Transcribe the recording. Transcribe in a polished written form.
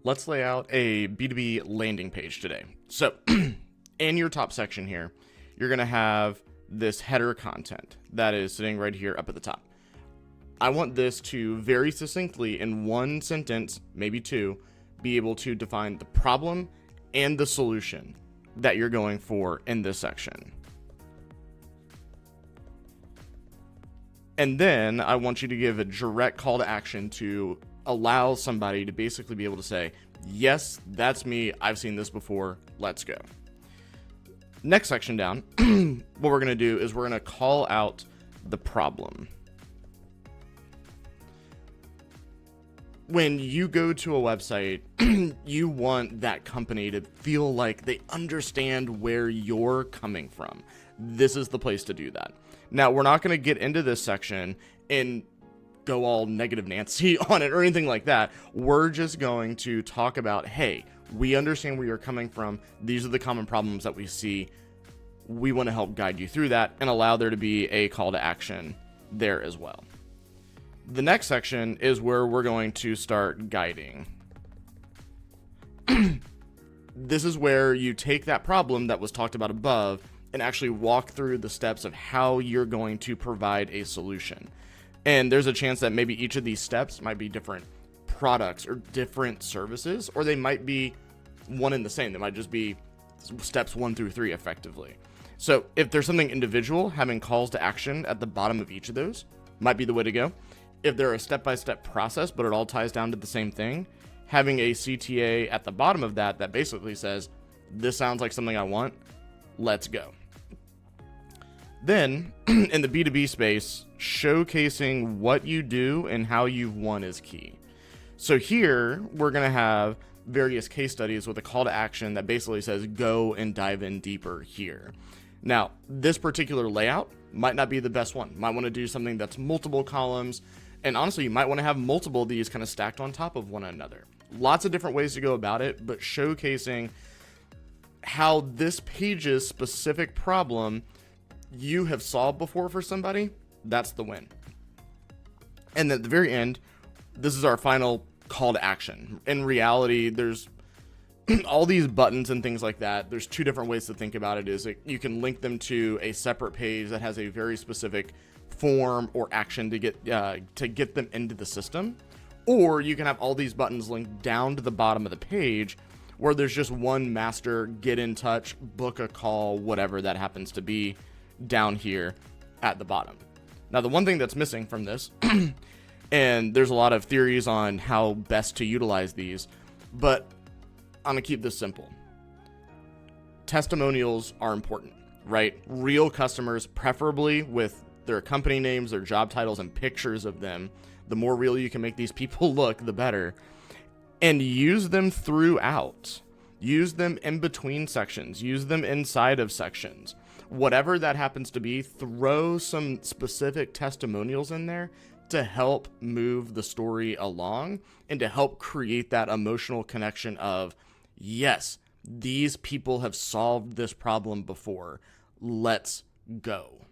Let's lay out a B2B landing page today. So in your top section here, you're going to have this header content that is sitting right here up at the top. I want this to very succinctly, in one sentence, maybe two, be able to define the problem and the solution that you're going for in this section. And then I want you to give a direct call to action to allow somebody to basically be able to say, yes, that's me. I've seen this before. Let's go. Next section down, what we're going to do is we're going to call out the problem. When you go to a website, you want that company to feel like they understand where you're coming from. This is the place to do that. Now, we're not going to get into this section and go all negative Nancy on it or anything like that. We're just going to talk about, hey, we understand where you're coming from. These are the common problems that we see. We want to help guide you through that and allow there to be a call to action there as well. The next section is where we're going to start guiding. This is where you take that problem that was talked about above and actually walk through the steps of how you're going to provide a solution. And there's a chance that maybe each of these steps might be different products or different services, or they might be one and the same. They might just be steps 1 through 3 effectively. So if there's something individual, having calls to action at the bottom of each of those might be the way to go. If they're a step-by-step process, but it all ties down to the same thing, having a CTA at the bottom of that basically says, this sounds like something I want, let's go. Then, in the B2B space, showcasing what you do and how you've won is key. So here, we're going to have various case studies with a call to action that basically says, go and dive in deeper here. Now, this particular layout might not be the best one. Might want to do something that's multiple columns. And honestly, you might want to have multiple of these kind of stacked on top of one another. Lots of different ways to go about it, but showcasing how this page's specific problem you have solved before for somebody, that's the win. And at the very end, this is our final call to action. In reality, there's all these buttons and things like that. There's two different ways to think about it. You can link them to a separate page that has a very specific form or action to get them into the system, or you can have all these buttons linked down to the bottom of the page where there's just one master get in touch, book a call, whatever that happens to be down here at the bottom. Now, the one thing that's missing from this, and there's a lot of theories on how best to utilize these, but I'm gonna keep this simple. Testimonials are important, right? Real customers, preferably with their company names, their job titles, and pictures of them. The more real you can make these people look, the better. And use them throughout. Use them in between sections. Use them inside of sections. Whatever that happens to be, throw some specific testimonials in there to help move the story along and to help create that emotional connection of, yes, these people have solved this problem before. Let's go.